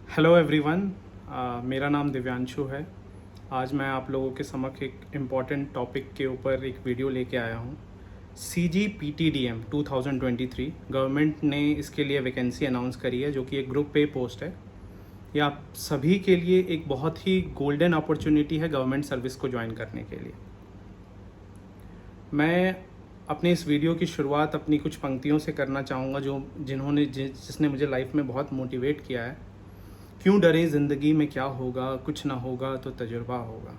Hello everyone. मेरा नाम दिव्यांशु है। आज मैं आप लोगों के समक्ष एक इम्पॉर्टेंट टॉपिक के ऊपर एक वीडियो लेके आया हूँ। CGPTDM 2023 गवर्नमेंट ने इसके लिए वैकेंसी अनाउंस करी है, जो कि एक ग्रुप पे पोस्ट है। ये आप सभी के लिए एक बहुत ही गोल्डन अपॉर्चुनिटी है गवर्नमेंट सर्विस को ज्वाइन करने के लिए। मैं अपने इस वीडियो की शुरुआत अपनी कुछ पंक्तियों से करना चाहूँगा जिसने मुझे लाइफ में बहुत मोटिवेट किया है। क्यों डरें ज़िंदगी में क्या होगा, कुछ ना होगा तो तजुर्बा होगा।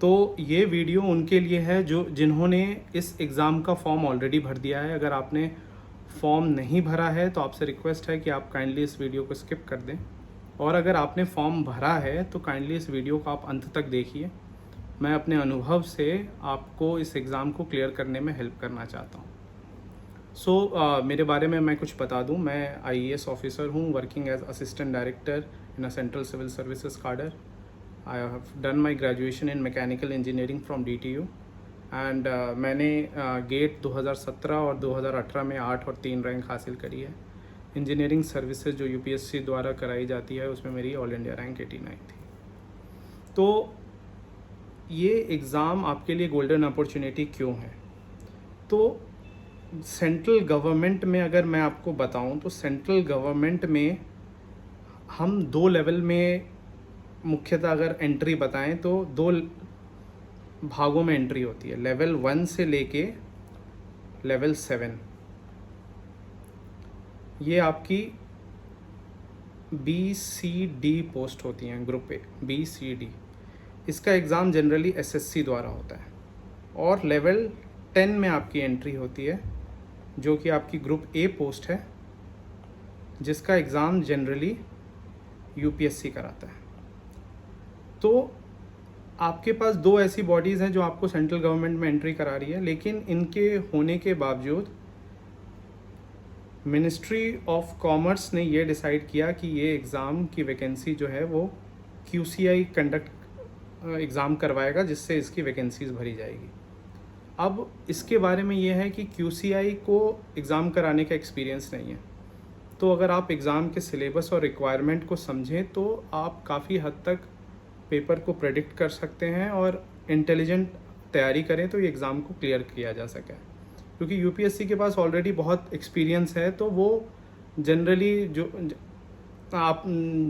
तो ये वीडियो उनके लिए है जिन्होंने इस एग्ज़ाम का फॉर्म ऑलरेडी भर दिया है। अगर आपने फॉर्म नहीं भरा है तो आपसे रिक्वेस्ट है कि आप काइंडली इस वीडियो को स्किप कर दें, और अगर आपने फॉर्म भरा है तो काइंडली इस वीडियो को आप अंत तक देखिए। मैं अपने अनुभव से आपको इस एग्ज़ाम को क्लियर करने में हेल्प करना चाहता हूँ। मेरे बारे में मैं कुछ बता दूं। मैं IAS ऑफिसर हूं, working as assistant director in a central civil services cadre. I have done my graduation in mechanical engineering from DTU and मैंने गेट 2017 और 2018 में 8 और 3 रैंक हासिल करी है। इंजीनियरिंग सर्विसेज जो UPSC द्वारा कराई जाती है उसमें मेरी ऑल इंडिया रैंक 89 थी। तो ये एग्ज़ाम आपके लिए गोल्डन अपॉर्चुनिटी क्यों है? तो सेंट्रल गवर्नमेंट में अगर मैं आपको बताऊं तो सेंट्रल गवर्नमेंट में हम 2 लेवल में मुख्यतः अगर एंट्री बताएं तो 2 भागों में एंट्री होती है, लेवल 1 से लेके लेवल 7। ये आपकी BCD पोस्ट होती हैं, ग्रुप ए BCD। इसका एग्ज़ाम जनरली SSC द्वारा होता है। और लेवल 10 में आपकी एंट्री होती है, जो कि आपकी ग्रुप A पोस्ट है, जिसका एग्ज़ाम जनरली UPSC कराता है। तो आपके पास 2 ऐसी बॉडीज़ हैं जो आपको सेंट्रल गवर्नमेंट में एंट्री करा रही है, लेकिन इनके होने के बावजूद मिनिस्ट्री ऑफ कॉमर्स ने ये डिसाइड किया कि ये एग्ज़ाम की वैकेंसी जो है वो QCI कंडक्ट एग्ज़ाम करवाएगा, जिससे इसकी वैकेंसीज़ भरी जाएगी। अब इसके बारे में ये है कि QCI को एग्ज़ाम कराने का एक्सपीरियंस नहीं है। तो अगर आप एग्ज़ाम के सिलेबस और रिक्वायरमेंट को समझें तो आप काफ़ी हद तक पेपर को प्रेडिक्ट कर सकते हैं और इंटेलिजेंट तैयारी करें तो ये एग्ज़ाम को क्लियर किया जा सके। क्योंकि UPSC के पास ऑलरेडी बहुत एक्सपीरियंस है, तो वो जनरली आप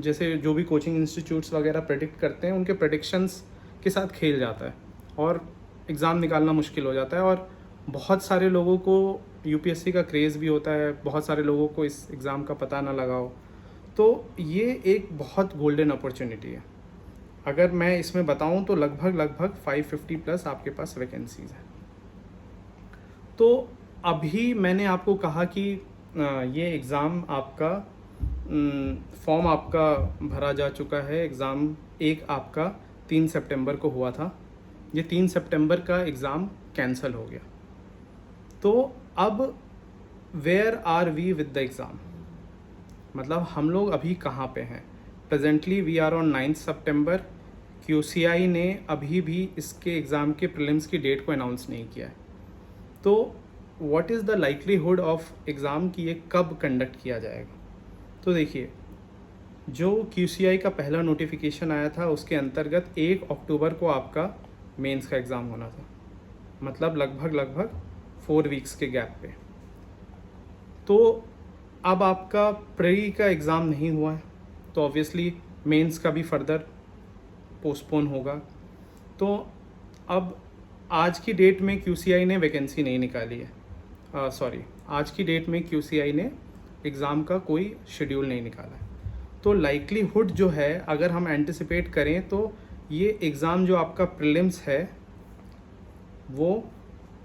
जैसे जो भी कोचिंग इंस्टीट्यूट्स वगैरह प्रेडिक्ट करते हैं उनके प्रेडिक्शंस के साथ खेल जाता है और एग्ज़ाम निकालना मुश्किल हो जाता है। और बहुत सारे लोगों को UPSC का क्रेज़ भी होता है, बहुत सारे लोगों को इस एग्ज़ाम का पता ना लगा हो। तो ये एक बहुत गोल्डन अपॉर्चुनिटी है। अगर मैं इसमें बताऊं तो लगभग 550 प्लस आपके पास वैकेंसीज़ हैं। तो अभी मैंने आपको कहा कि ये एग्ज़ाम आपका फॉर्म आपका भरा जा चुका है। एग्ज़ाम एक आपका 3 सितंबर को हुआ था। ये 3 सितंबर का एग्ज़ाम कैंसिल हो गया। तो अब where are we with the exam, मतलब हम लोग अभी कहाँ पे हैं? Presently we are on 9 September. QCI ने अभी भी इसके एग्ज़ाम के प्रीलिम्स की डेट को अनाउंस नहीं किया है। तो what is the likelihood of exam कि ये कब कंडक्ट किया जाएगा? तो देखिए, जो QCI का पहला नोटिफिकेशन आया था उसके अंतर्गत 1 अक्टूबर को आपका मेंस का एग्ज़ाम होना था, मतलब लगभग 4 वीक्स के गैप पे। तो अब आपका प्री का एग्ज़ाम नहीं हुआ है, तो ऑब्वियसली मेंस का भी फर्दर पोस्टपोन होगा। तो अब आज की डेट में QCI ने वैकेंसी नहीं निकाली है, आज की डेट में QCI ने एग्ज़ाम का कोई शेड्यूल नहीं निकाला है। तो लाइकलीहुड जो है, अगर हम एंटिसिपेट करें तो ये एग्ज़ाम जो आपका प्रीलिम्स है वो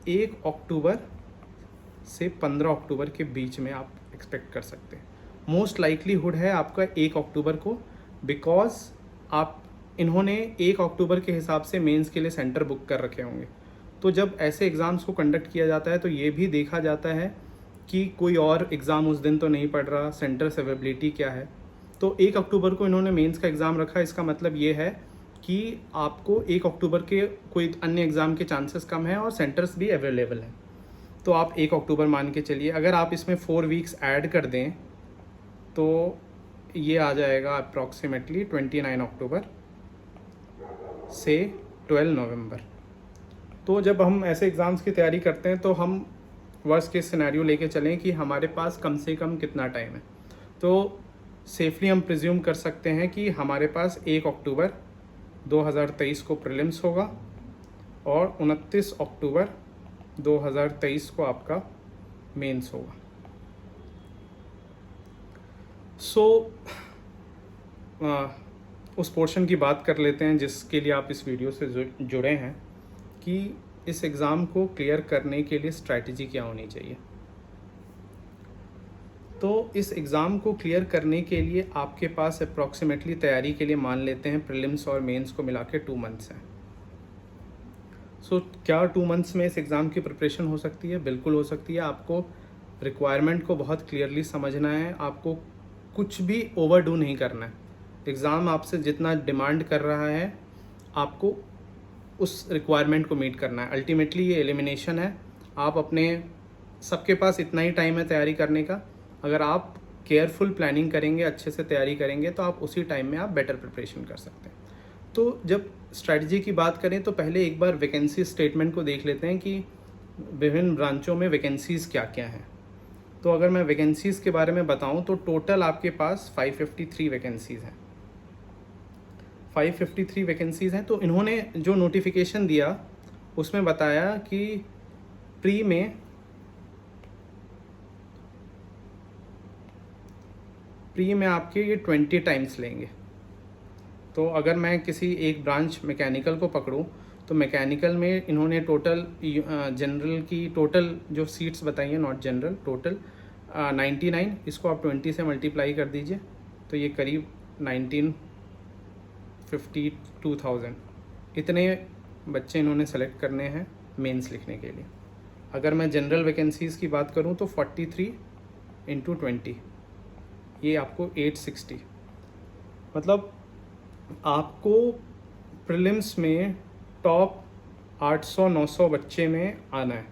1 अक्टूबर से 15 अक्टूबर के बीच में आप एक्सपेक्ट कर सकते हैं। मोस्ट लाइकलीहुड है आपका 1 अक्टूबर को, बिकॉज इन्होंने 1 अक्टूबर के हिसाब से मेंस के लिए सेंटर बुक कर रखे होंगे। तो जब ऐसे एग्ज़ाम्स को कंडक्ट किया जाता है तो ये भी देखा जाता है कि कोई और एग्ज़ाम उस दिन तो नहीं पड़ रहा, सेंटर से अवेलेबिलिटी क्या है। तो 1 अक्टूबर को इन्होंने मेंस का एग्ज़ाम रखा। इसका मतलब ये है कि आपको 1 अक्टूबर के कोई अन्य एग्ज़ाम के चांसेस कम हैं और सेंटर्स भी अवेलेबल हैं। तो आप 1 अक्टूबर मान के चलिए। अगर आप इसमें 4 वीक्स ऐड कर दें तो ये आ जाएगा अप्रॉक्सीमेटली 29 अक्टूबर से 12 नवंबर। तो जब हम ऐसे एग्ज़ाम्स की तैयारी करते हैं तो हम वर्स्ट केस सिनेरियो लेके चलें कि हमारे पास कम से कम कितना टाइम है। तो सेफली हम प्रिज्यूम कर सकते हैं कि हमारे पास 1 अक्टूबर 2023 को प्रीलिम्स होगा और 29 अक्टूबर 2023 को आपका मेंस होगा। उस पोर्शन की बात कर लेते हैं जिसके लिए आप इस वीडियो से जुड़े हैं कि इस एग्ज़ाम को क्लियर करने के लिए स्ट्रैटेजी क्या होनी चाहिए। तो इस एग्ज़ाम को क्लियर करने के लिए आपके पास अप्रॉक्सीमेटली तैयारी के लिए मान लेते हैं प्रीलिम्स और मेंस को मिला के 2 मंथ्स हैं। क्या 2 मंथ्स में इस एग्ज़ाम की प्रिपरेशन हो सकती है? बिल्कुल हो सकती है। आपको रिक्वायरमेंट को बहुत क्लियरली समझना है, आपको कुछ भी ओवरडू नहीं करना है। एग्ज़ाम आपसे जितना डिमांड कर रहा है आपको उस रिक्वायरमेंट को मीट करना है। अल्टीमेटली ये एलिमिनेशन है। आप अपने सबके पास इतना ही टाइम है तैयारी करने का। अगर आप केयरफुल प्लानिंग करेंगे, अच्छे से तैयारी करेंगे तो आप उसी टाइम में आप बेटर प्रिपरेशन कर सकते हैं। तो जब स्ट्रैटेजी की बात करें तो पहले एक बार वैकेंसी स्टेटमेंट को देख लेते हैं कि विभिन्न ब्रांचों में वैकेंसीज़ क्या क्या हैं। तो अगर मैं वैकेंसीज़ के बारे में बताऊं तो टोटल आपके पास 553 वैकेंसीज़ हैं। 553 वैकेंसीज़ हैं। तो इन्होंने जो नोटिफिकेशन दिया उसमें बताया कि प्री में आपके ये 20 टाइम्स लेंगे। तो अगर मैं किसी एक ब्रांच मैकेनिकल को पकड़ूं तो मैकेनिकल में इन्होंने टोटल जनरल की टोटल जो सीट्स बताई हैं, नॉट जनरल, टोटल 99, इसको आप 20 से मल्टीप्लाई कर दीजिए तो ये करीब 1952,000 इतने बच्चे इन्होंने सेलेक्ट करने हैं मेंस लिखने के लिए। अगर मैं जनरल वैकेंसीज़ की बात करूं तो 43 × 20 ये आपको 860, मतलब आपको प्रीलिम्स में टॉप 800-900 बच्चे में आना है।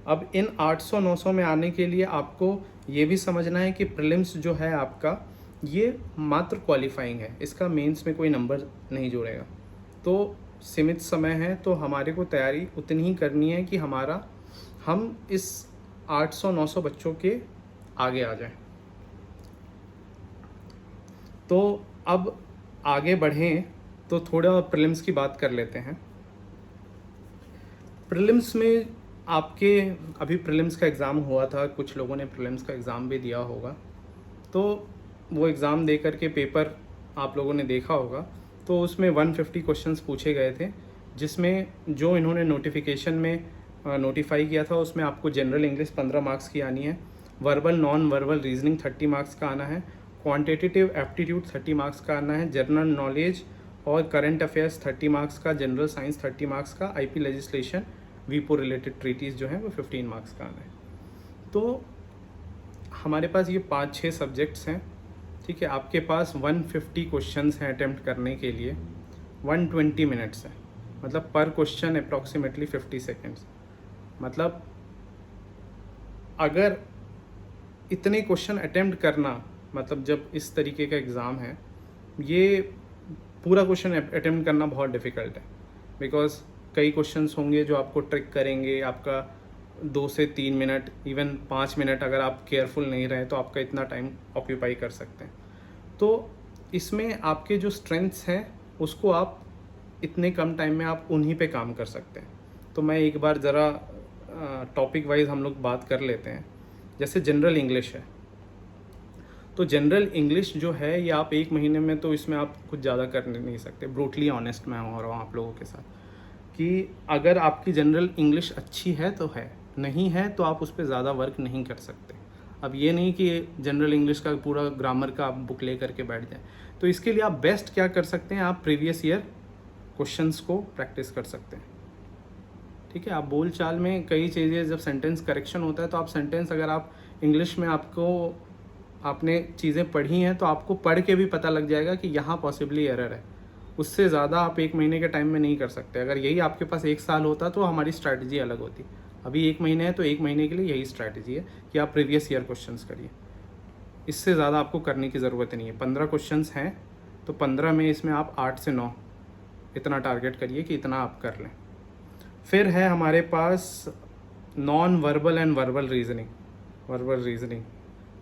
अब इन 800-900 में आने के लिए आपको ये भी समझना है कि प्रीलिम्स जो है आपका ये मात्र क्वालिफाइंग है, इसका मेंस में कोई नंबर नहीं जुड़ेगा। तो सीमित समय है तो हमारे को तैयारी उतनी ही करनी है कि हम इस 800-900 बच्चों के आगे आ जाएं। तो अब आगे बढ़ें तो थोड़ा प्रीलिम्स की बात कर लेते हैं। प्रीलिम्स में आपके अभी प्रीलिम्स का एग्ज़ाम हुआ था, कुछ लोगों ने प्रीलिम्स का एग्ज़ाम भी दिया होगा। तो वो एग्ज़ाम दे कर के पेपर आप लोगों ने देखा होगा। तो उसमें 150 क्वेश्चंस पूछे गए थे, जिसमें जो इन्होंने नोटिफिकेशन में नोटिफाई किया था उसमें आपको जनरल इंग्लिश 15 मार्क्स की आनी है, verbal non verbal reasoning 30 marks का आना है, क्वांटिटेटिव एप्टीट्यूड 30 मार्क्स का आना है, जनरल नॉलेज और करंट अफेयर्स 30 मार्क्स का, जनरल साइंस 30 मार्क्स का, आईपी लेजिस्लेशन वीपो रिलेटेड ट्रीटीज़ जो हैं वो 15 मार्क्स का आना है। तो हमारे पास ये 5-6 सब्जेक्ट्स हैं, ठीक है। आपके पास 150 क्वेश्चंस हैं अटेम्प्ट करने के लिए, 120 मिनट्स है, मतलब पर क्वेश्चन अप्रॉक्सीमेटली 50 सेकेंड्स। मतलब अगर इतने क्वेश्चन अटेम्प्ट करना, मतलब जब इस तरीके का एग्ज़ाम है, ये पूरा क्वेश्चन अटेम्प्ट करना बहुत डिफ़िकल्ट है, बिकॉज कई क्वेश्चंस होंगे जो आपको ट्रिक करेंगे। आपका 2 से 3 मिनट, इवन 5 मिनट अगर आप केयरफुल नहीं रहे तो आपका इतना टाइम ऑक्यूपाई कर सकते हैं। तो इसमें आपके जो स्ट्रेंथ्स हैं उसको आप इतने कम टाइम में आप उन्हीं पे काम कर सकते हैं। तो मैं एक बार ज़रा टॉपिक वाइज हम लोग बात कर लेते हैं। जैसे जनरल इंग्लिश है, तो जनरल इंग्लिश जो है ये आप 1 महीने में तो इसमें आप कुछ ज़्यादा कर नहीं सकते। ब्रूटली ऑनेस्ट मैं हो रहा हूँ आप लोगों के साथ कि अगर आपकी जनरल इंग्लिश अच्छी है तो है, नहीं है तो आप उस पर ज़्यादा वर्क नहीं कर सकते। अब ये नहीं कि जनरल इंग्लिश का पूरा ग्रामर का आप बुक ले करके बैठ जाएं। तो इसके लिए आप बेस्ट क्या कर सकते हैं, आप प्रीवियस ईयर क्वेश्चंस को प्रैक्टिस कर सकते हैं, ठीक है। आप बोल चाल में कई चीज़ें, जब सेंटेंस करेक्शन होता है तो आप सेंटेंस, अगर आप इंग्लिश में आपने चीज़ें पढ़ी हैं तो आपको पढ़ के भी पता लग जाएगा कि यहाँ पॉसिबली एरर है। उससे ज़्यादा आप 1 महीने के टाइम में नहीं कर सकते। अगर यही आपके पास 1 साल होता तो हमारी स्ट्रैटेजी अलग होती। अभी 1 महीने है तो 1 महीने के लिए यही स्ट्रैटेजी है कि आप प्रीवियस ईयर क्वेश्चंस करिए। इससे ज़्यादा आपको करने की ज़रूरत नहीं है। 15 क्वेश्चंस हैं तो 15 में इसमें आप 8 से 9 इतना टारगेट करिए कि इतना आप कर लें। फिर है हमारे पास non verbal and verbal reasoning,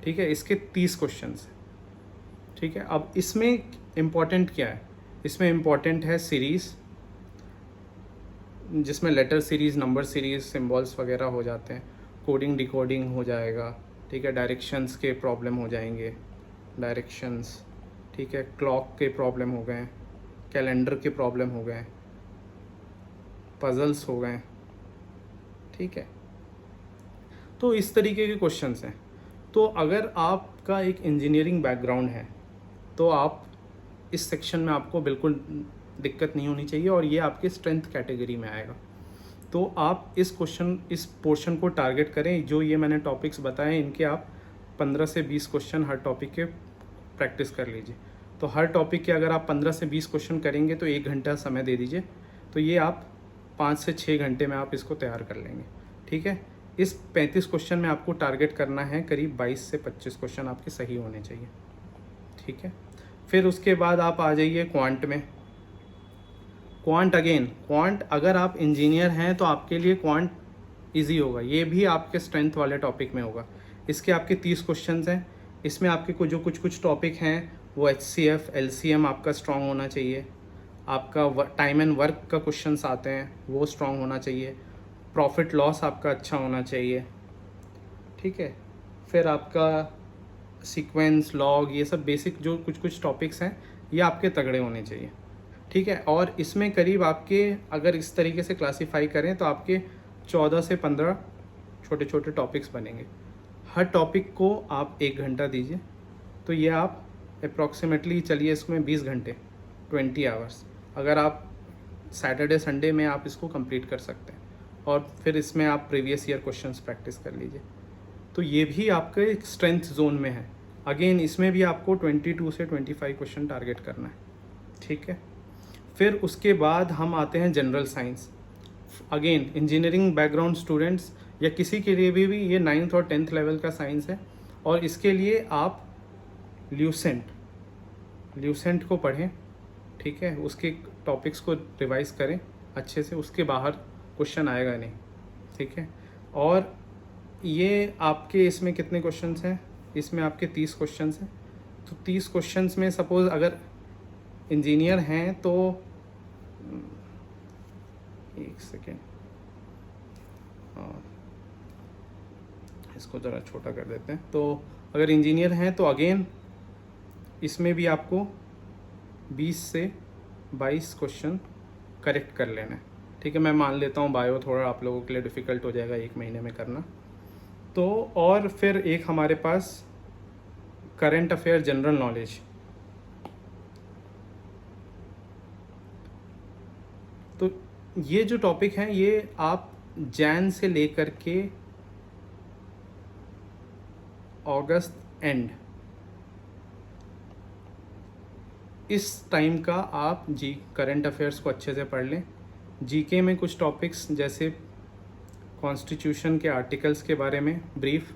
ठीक है। इसके 30 क्वेश्चंस हैं, ठीक है। अब इसमें इम्पॉर्टेंट क्या है, इसमें इम्पॉर्टेंट है सीरीज़, जिसमें letter series, number series, symbols वगैरह हो जाते हैं, कोडिंग डिकोडिंग हो जाएगा, ठीक है। डायरेक्शंस के प्रॉब्लम हो जाएंगे, डायरेक्शंस, ठीक है। क्लॉक के प्रॉब्लम हो गए, कैलेंडर के प्रॉब्लम हो गए, पजल्स हो गए, ठीक है। तो इस तरीके के क्वेश्चंस हैं। तो अगर आपका एक इंजीनियरिंग बैकग्राउंड है तो आप इस सेक्शन में आपको बिल्कुल दिक्कत नहीं होनी चाहिए और ये आपके स्ट्रेंथ कैटेगरी में आएगा। तो आप इस पोर्शन को टारगेट करें। जो ये मैंने टॉपिक्स बताए इनके आप 15 से 20 क्वेश्चन हर टॉपिक के प्रैक्टिस कर लीजिए। तो हर टॉपिक के अगर आप 15 से 20 क्वेश्चन करेंगे तो 1 घंटा समय दे दीजिए, तो ये आप 5 से 6 घंटे में आप इसको तैयार कर लेंगे, ठीक है। इस 35 क्वेश्चन में आपको टारगेट करना है करीब 22 से 25 क्वेश्चन आपके सही होने चाहिए, ठीक है। फिर उसके बाद आप आ जाइए क्वांट में। क्वांट अगर आप इंजीनियर हैं तो आपके लिए क्वांट इजी होगा, ये भी आपके स्ट्रेंथ वाले टॉपिक में होगा। इसके आपके 30 क्वेश्चंस हैं। इसमें आपके कुछ टॉपिक हैं वो HCF LCM आपका स्ट्रांग होना चाहिए, आपका टाइम एंड वर्क का क्वेश्चंस आते हैं वो स्ट्रांग होना चाहिए, प्रॉफिट लॉस आपका अच्छा होना चाहिए, ठीक है। फिर आपका सीक्वेंस, लॉग, ये सब बेसिक जो कुछ टॉपिक्स हैं ये आपके तगड़े होने चाहिए, ठीक है। और इसमें करीब आपके अगर इस तरीके से क्लासीफाई करें तो आपके 14 से 15 छोटे छोटे टॉपिक्स बनेंगे। हर टॉपिक को आप 1 घंटा दीजिए, तो ये आप अप्रॉक्सीमेटली चलिए इसमें 20 घंटे 20 आवर्स अगर आप सैटरडे संडे में आप इसको कंप्लीट कर सकते हैं। और फिर इसमें आप प्रीवियस ईयर क्वेश्चंस प्रैक्टिस कर लीजिए। तो ये भी आपके स्ट्रेंथ जोन में है। अगेन इसमें भी आपको 22 से 25 क्वेश्चन टारगेट करना है, ठीक है। फिर उसके बाद हम आते हैं general science. Again engineering background students या किसी के लिए भी ये 9th और 10th लेवल का साइंस है। और इसके लिए आप ल्यूसेंट को पढ़ें, ठीक है। उसके टॉपिक्स को रिवाइज करें अच्छे से, उसके बाहर क्वेश्चन आएगा नहीं, ठीक है। और ये आपके इसमें कितने क्वेश्चंस हैं, इसमें आपके 30 क्वेश्चंस हैं। तो 30 क्वेश्चंस में सपोज़ अगर इंजीनियर हैं तो एक सेकेंड, इसको ज़रा छोटा कर देते हैं। तो अगर इंजीनियर हैं तो अगेन इसमें भी आपको 20 से 22 क्वेश्चन करेक्ट कर लेना है, ठीक है। मैं मान लेता हूँ बायो थोड़ा आप लोगों के लिए डिफ़िकल्ट हो जाएगा 1 महीने में करना। तो और फिर एक हमारे पास करंट अफेयर जनरल नॉलेज। तो ये जो टॉपिक हैं ये आप जैन से लेकर के अगस्त एंड इस टाइम का आप करंट अफेयर्स को अच्छे से पढ़ लें। जीके में कुछ टॉपिक्स जैसे कॉन्स्टिट्यूशन के आर्टिकल्स के बारे में ब्रीफ,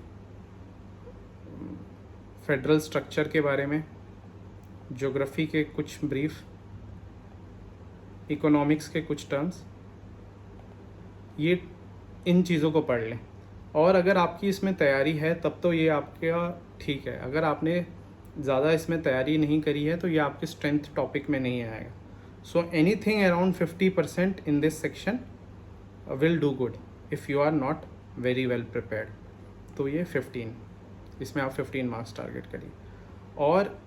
फेडरल स्ट्रक्चर के बारे में, ज्योग्राफी के कुछ ब्रीफ, इकोनॉमिक्स के कुछ टर्म्स, ये इन चीज़ों को पढ़ लें। और अगर आपकी इसमें तैयारी है तब तो ये आपका ठीक है। अगर आपने ज़्यादा इसमें तैयारी नहीं करी है तो ये आपके स्ट्रेंथ टॉपिक में नहीं आएगा। So anything around 50% in this section will do good if you are not very well prepared. तो ये 15, इसमें आप 15 मार्क्स टारगेट करिए। और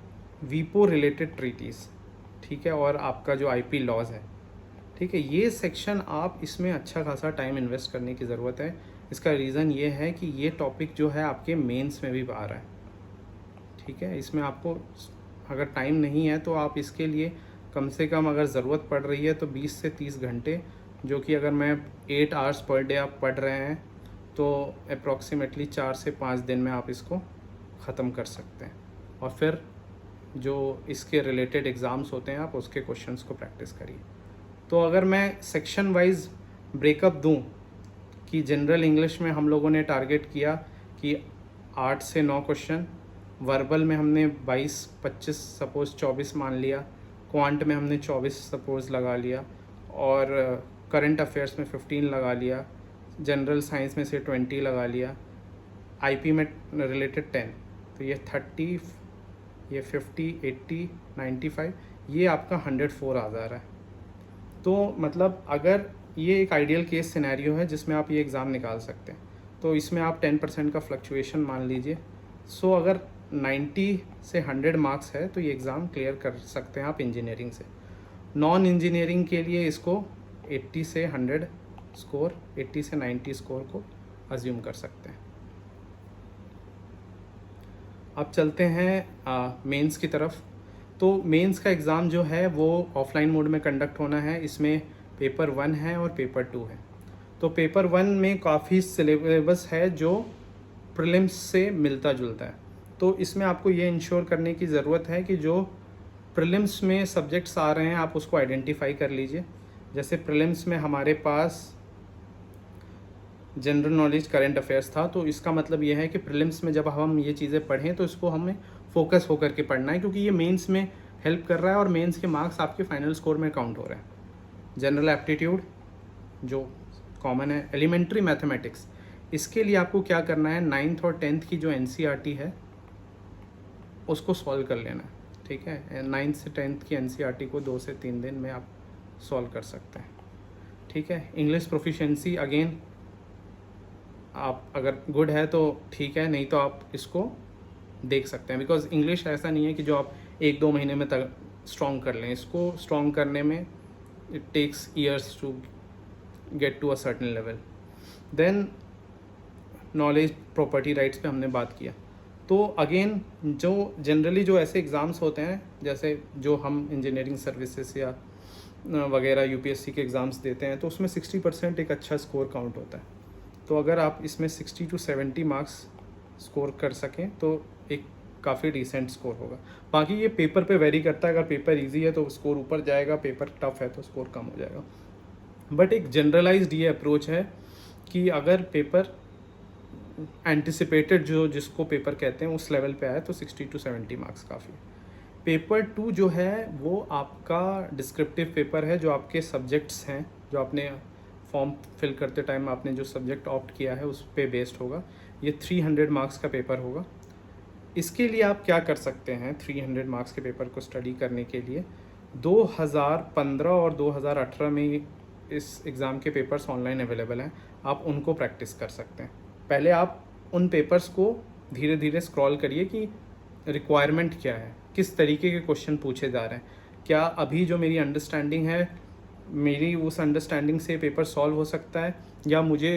वीपो रिलेटेड ट्रीटीज़, ठीक है, और आपका जो IP लॉज है, ठीक है, ये सेक्शन आप इसमें अच्छा खासा टाइम इन्वेस्ट करने की ज़रूरत है। इसका रीज़न ये है कि ये टॉपिक जो है आपके मेंस में भी आ रहा है, ठीक है। इसमें आपको अगर टाइम नहीं है तो आप इसके लिए कम से कम अगर ज़रूरत पड़ रही है तो 20 से 30 घंटे, जो कि अगर मैं 8 आवर्स पर डे आप पढ़ रहे हैं तो अप्रॉक्सीमेटली 4 से 5 दिन में आप इसको ख़त्म कर सकते हैं। और फिर जो इसके रिलेटेड एग्ज़ाम्स होते हैं आप उसके क्वेश्चंस को प्रैक्टिस करिए। तो अगर मैं सेक्शन वाइज ब्रेकअप दूं कि जनरल इंग्लिश में हम लोगों ने टारगेट किया कि 8 से 9 क्वेश्चन, वर्बल में हमने 22, 25 सपोज़ 24 मान लिया, क्वांट में हमने 24 सपोज़ लगा लिया, और करंट अफेयर्स में 15 लगा लिया, जनरल साइंस में से 20 लगा लिया, आईपी में रिलेटेड 10, तो ये 30, ये 50, 80, 95, ये आपका 104 आ जा रहा है। तो मतलब अगर ये एक आइडियल केस सिनेरियो है जिसमें आप ये एग्ज़ाम निकाल सकते हैं, तो इसमें आप 10% का फ्लक्चुएशन मान लीजिए। सो अगर 90 से 100 मार्क्स है तो ये एग्ज़ाम क्लियर कर सकते हैं आप इंजीनियरिंग से। नॉन इंजीनियरिंग के लिए इसको 80 से 100 स्कोर, 80 से 90 स्कोर को अज्यूम कर सकते हैं। अब चलते हैं मेंस की तरफ। तो मेंस का एग्ज़ाम जो है वो ऑफलाइन मोड में कंडक्ट होना है। इसमें पेपर 1 है और पेपर 2 है। तो पेपर 1 में काफ़ी सिलेबस है जो प्रीलिम्स से मिलता जुलता है। तो इसमें आपको ये इंश्योर करने की ज़रूरत है कि जो प्रीलिम्स में सब्जेक्ट्स आ रहे हैं आप उसको आइडेंटिफाई कर लीजिए। जैसे प्रीलिम्स में हमारे पास जनरल नॉलेज, करंट अफेयर्स था, तो इसका मतलब ये है कि प्रीलिम्स में जब हम ये चीज़ें पढ़ें तो इसको हमें फोकस होकर के पढ़ना है, क्योंकि ये मेंस में हेल्प कर रहा है और मेंस के मार्क्स आपके फाइनल स्कोर में काउंट हो रहे हैं। जनरल एप्टीट्यूड जो कॉमन है, एलिमेंट्री मैथमेटिक्स, इसके लिए आपको क्या करना है, 9th और 10th की जो एनसीईआरटी है उसको सॉल्व कर लेना है। ठीक है, 9th से 10th की एनसीईआरटी को 2 से 3 दिन में आप सॉल्व कर सकते हैं। ठीक है, इंग्लिश प्रोफिशिएंसी अगेन आप अगर गुड है तो ठीक है, नहीं तो आप इसको देख सकते हैं, बिकॉज इंग्लिश ऐसा नहीं है कि जो आप 1-2 महीने में तक स्ट्रॉन्ग कर लें। इसको स्ट्रॉन्ग करने में it takes years to get to a certain level. Then knowledge, property rights पे हमने बात किया। तो अगेन जो जनरली जो ऐसे एग्ज़ाम्स होते हैं, जैसे जो हम इंजीनियरिंग सर्विसेज या वगैरह यूपीएससी के एग्ज़ाम्स देते हैं, तो उसमें 60% एक अच्छा स्कोर काउंट होता है। तो अगर आप इसमें 60 to 70 मार्क्स स्कोर कर सकें तो एक काफ़ी डिसेंट स्कोर होगा। बाकी ये पेपर पे वेरी करता है, अगर पेपर इजी है तो स्कोर ऊपर जाएगा, पेपर टफ है तो स्कोर कम हो जाएगा। बट एक जनरलाइज्ड ये अप्रोच है कि अगर पेपर एंटिसिपेटेड जो जिसको पेपर कहते हैं उस लेवल पे आए तो 60 to 70 मार्क्स काफ़ी है। पेपर 2 जो है वो आपका डिस्क्रिप्टिव पेपर है, जो आपके सब्जेक्ट्स हैं, जो आपने फॉर्म फिल करते टाइम आपने जो सब्जेक्ट ऑप्ट किया है उस पे बेस्ड होगा। ये 300 मार्क्स का पेपर होगा। इसके लिए आप क्या कर सकते हैं, 300 मार्क्स के पेपर को स्टडी करने के लिए 2015 और 2018 में इस एग्ज़ाम के पेपर्स ऑनलाइन अवेलेबल हैं, आप उनको प्रैक्टिस कर सकते हैं। पहले आप उन पेपर्स को धीरे धीरे स्क्रॉल करिए कि रिक्वायरमेंट क्या है, किस तरीके के क्वेश्चन पूछे जा रहे हैं, क्या अभी जो मेरी अंडरस्टैंडिंग है, मेरी उस अंडरस्टैंडिंग से पेपर सॉल्व हो सकता है, या मुझे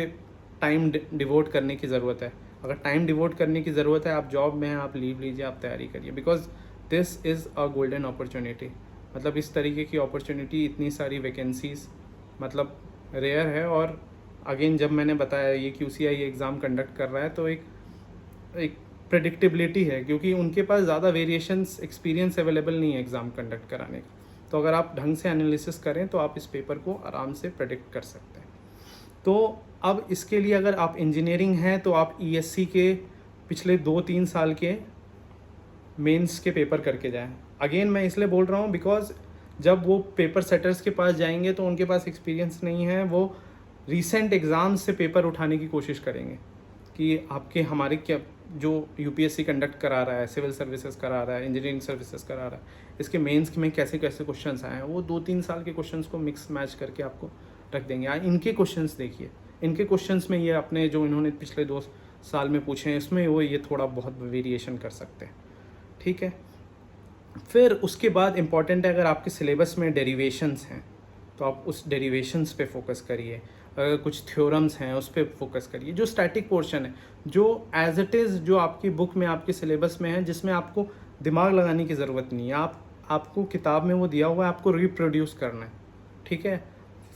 टाइम डिवोट करने की ज़रूरत है। अगर टाइम डिवोट करने की ज़रूरत है, आप जॉब में हैं, आप लीव लीजिए, आप तैयारी करिए, because this is a golden opportunity. मतलब इस तरीके की अपॉर्चुनिटी, इतनी सारी वैकेंसीज मतलब रेयर है। और अगेन जब मैंने बताया ये QCI एग्ज़ाम कंडक्ट कर रहा है तो एक प्रेडिक्टेबिलिटी है, क्योंकि उनके पास ज़्यादा वेरिएशंस एक्सपीरियंस अवेलेबल नहीं है एग्ज़ाम कंडक्ट कराने का। तो अगर आप ढंग से एनालिसिस करें तो आप इस पेपर को आराम से प्रेडिक्ट कर सकते हैं। तो अब इसके लिए अगर आप इंजीनियरिंग हैं तो आप ESC के पिछले 2-3 साल के मेंस के पेपर करके जाएं। अगेन मैं इसलिए बोल रहा हूँ बिकॉज जब वो पेपर सेटर्स के पास जाएंगे तो उनके पास एक्सपीरियंस नहीं है, वो रीसेंट एग्ज़ाम्स से पेपर उठाने की कोशिश करेंगे कि आपके हमारे क्या जो UPSC कंडक्ट करा रहा है, सिविल सर्विसेज करा रहा है, इंजीनियरिंग सर्विसेज करा रहा है, इसके मेंस में कैसे कैसे क्वेश्चंस आए हैं, वो 2-3 साल के क्वेश्चंस को मिक्स मैच करके आपको रख देंगे। इनके क्वेश्चंस देखिए, इनके क्वेश्चंस में ये अपने जो इन्होंने पिछले 2 साल में पूछे हैं इसमें वो ये थोड़ा बहुत वेरिएशन कर सकते हैं। ठीक है, फिर उसके बाद इम्पॉर्टेंट है, अगर आपके सिलेबस में डेरिवेशंस हैं तो आप उस डेरिवेशंस पे फोकस करिए। अगर कुछ थ्योरम्स हैं उस पर फोकस करिए। जो स्टैटिक पोर्शन है, जो एज इट इज़ जो आपकी बुक में आपके सिलेबस में है, जिसमें आपको दिमाग लगाने की ज़रूरत नहीं है, आपको किताब में वो दिया हुआ है, आपको रिप्रोड्यूस करना है। ठीक है,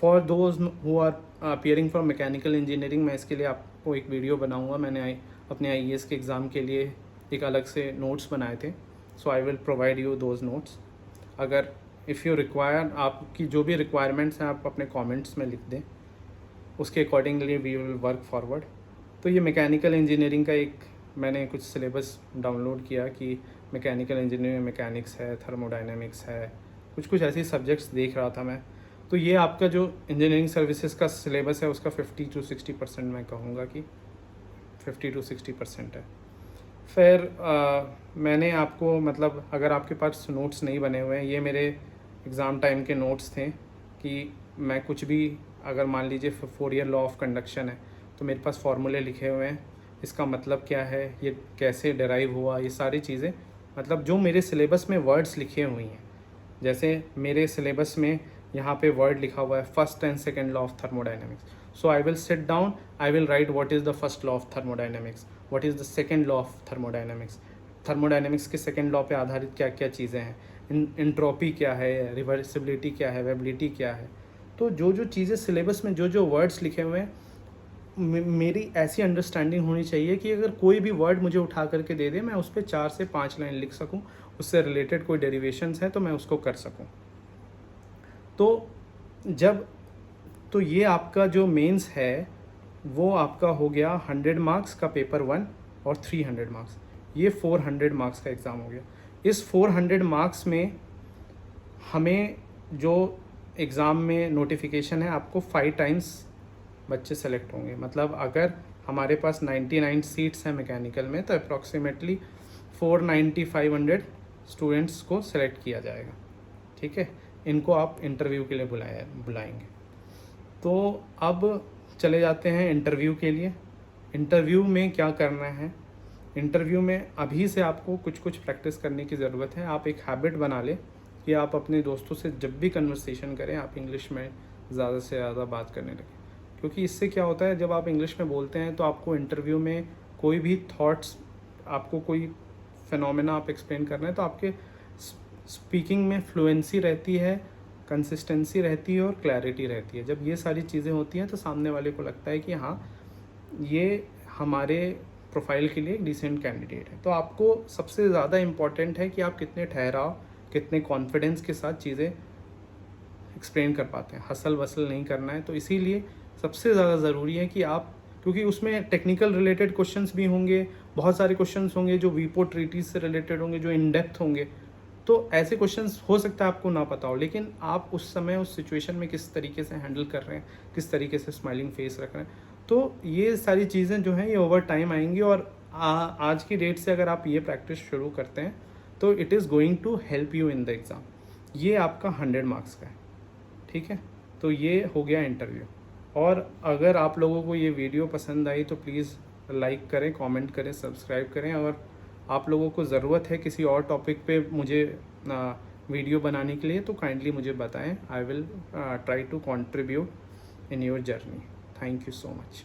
for those who are appearing for mechanical engineering, मैं इसके लिए आपको एक वीडियो बनाऊँगा। मैंने अपने IAS के एग्ज़ाम के लिए एक अलग से नोट्स बनाए थे, so I will provide you those notes. अगर इफ़ यू रिक्वायर, आपकी जो भी रिक्वायरमेंट्स हैं आप अपने कमेंट्स में लिख दें, उसके accordingly we will work forward. तो ये मैकेनिकल इंजीनियरिंग का एक मैंने कुछ सिलेबस डाउनलोड किया कि मैकेनिकल इंजीनियरिंग मैकेनिक्स है, थर्मोडायनेमिक्स है, कुछ कुछ ऐसी सब्जेक्ट्स देख रहा था मैं। तो ये आपका जो इंजीनियरिंग सर्विसेज का सिलेबस है उसका 50 to 60% मैं कहूँगा कि 50 to 60% है। फिर मैंने आपको मतलब अगर आपके पास नोट्स नहीं बने हुए हैं, ये मेरे एग्ज़ाम टाइम के नोट्स थे कि मैं कुछ भी अगर मान लीजिए फोरियर लॉ ऑफ कंडक्शन है तो मेरे पास फार्मूले लिखे हुए हैं, इसका मतलब क्या है, ये कैसे डिराइव हुआ, ये सारी चीज़ें मतलब जो मेरे सिलेबस में वर्ड्स लिखे हुई हैं। जैसे मेरे सिलेबस में यहाँ पे वर्ड लिखा हुआ है first and second law of thermodynamics, so I will sit down, I will write what is the first law of thermodynamics, what is the second law of thermodynamics, thermodynamics के second law पे आधारित क्या क्या चीज़ें हैं, entropy क्या है, reversibility क्या है, वेबिलिटी क्या है। तो जो जो चीज़ें सिलेबस में जो जो वर्ड्स लिखे हुए हैं, मेरी ऐसी अंडरस्टैंडिंग होनी चाहिए कि अगर कोई भी वर्ड मुझे उठा करके दे दे मैं उस पर 4 से 5 लाइन लिख सकूं, उससे रिलेटेड कोई डेरिवेशंस हैं तो मैं उसको कर सकूं। तो जब तो ये आपका जो मेंस है वो आपका हो गया 100 मार्क्स का पेपर 1 और 300 मार्क्स, ये 400 मार्क्स का एग्ज़ाम हो गया। इस 400 मार्क्स में हमें जो एग्ज़ाम में नोटिफिकेशन है आपको 5 टाइम्स बच्चे सेलेक्ट होंगे। मतलब अगर हमारे पास 99 सीट्स हैं मैकेनिकल में तो अप्रॉक्सीमेटली 490-500 स्टूडेंट्स को सेलेक्ट किया जाएगा। ठीक है, इनको आप इंटरव्यू के लिए बुलाएंगे। तो अब चले जाते हैं इंटरव्यू के लिए। इंटरव्यू में क्या करना है, इंटरव्यू में अभी से आपको कुछ कुछ प्रैक्टिस करने की ज़रूरत है। आप एक हैबिट बना लें कि आप अपने दोस्तों से जब भी कन्वर्सेशन करें आप इंग्लिश में ज़्यादा से ज़्यादा बात करने लगें, क्योंकि इससे क्या होता है जब आप इंग्लिश में बोलते हैं तो आपको इंटरव्यू में कोई भी थॉट्स, आपको कोई फिनोमेना आप एक्सप्लेन कर रहे हैं तो आपके स्पीकिंग में फ्लुएंसी रहती है, कंसिस्टेंसी रहती है और क्लैरिटी रहती है। जब ये सारी चीज़ें होती हैं तो सामने वाले को लगता है कि हाँ ये हमारे प्रोफाइल के लिए एक डिसेंट कैंडिडेट है। तो आपको सबसे ज़्यादा इम्पॉर्टेंट है कि आप कितने ठहराव, कितने कॉन्फिडेंस के साथ चीज़ें एक्सप्लेन कर पाते हैं, हसल वसल नहीं करना है। तो इसीलिए सबसे ज़्यादा ज़रूरी है कि आप, क्योंकि उसमें टेक्निकल रिलेटेड क्वेश्चंस भी होंगे, बहुत सारे क्वेश्चंस होंगे जो वीपो ट्रीटीज से रिलेटेड होंगे, जो इन डेप्थ होंगे। तो ऐसे क्वेश्चंस हो सकता है आपको ना पता हो, लेकिन आप उस समय उस सिचुएशन में किस तरीके से हैंडल कर रहे हैं, किस तरीके से स्माइलिंग फेस रख रहे हैं, तो ये सारी चीज़ें जो हैं ये ओवर टाइम आएंगी। और आज की डेट से अगर आप ये प्रैक्टिस शुरू करते हैं तो it is going to help you in the exam. ये आपका 100 मार्क्स का है। ठीक है, तो ये हो गया इंटरव्यू। और अगर आप लोगों को ये वीडियो पसंद आई तो प्लीज़ लाइक करें, कमेंट करें, सब्सक्राइब करें। और आप लोगों को ज़रूरत है किसी और टॉपिक पे मुझे वीडियो बनाने के लिए तो काइंडली मुझे बताएं। I will try to contribute in your journey. Thank you so much.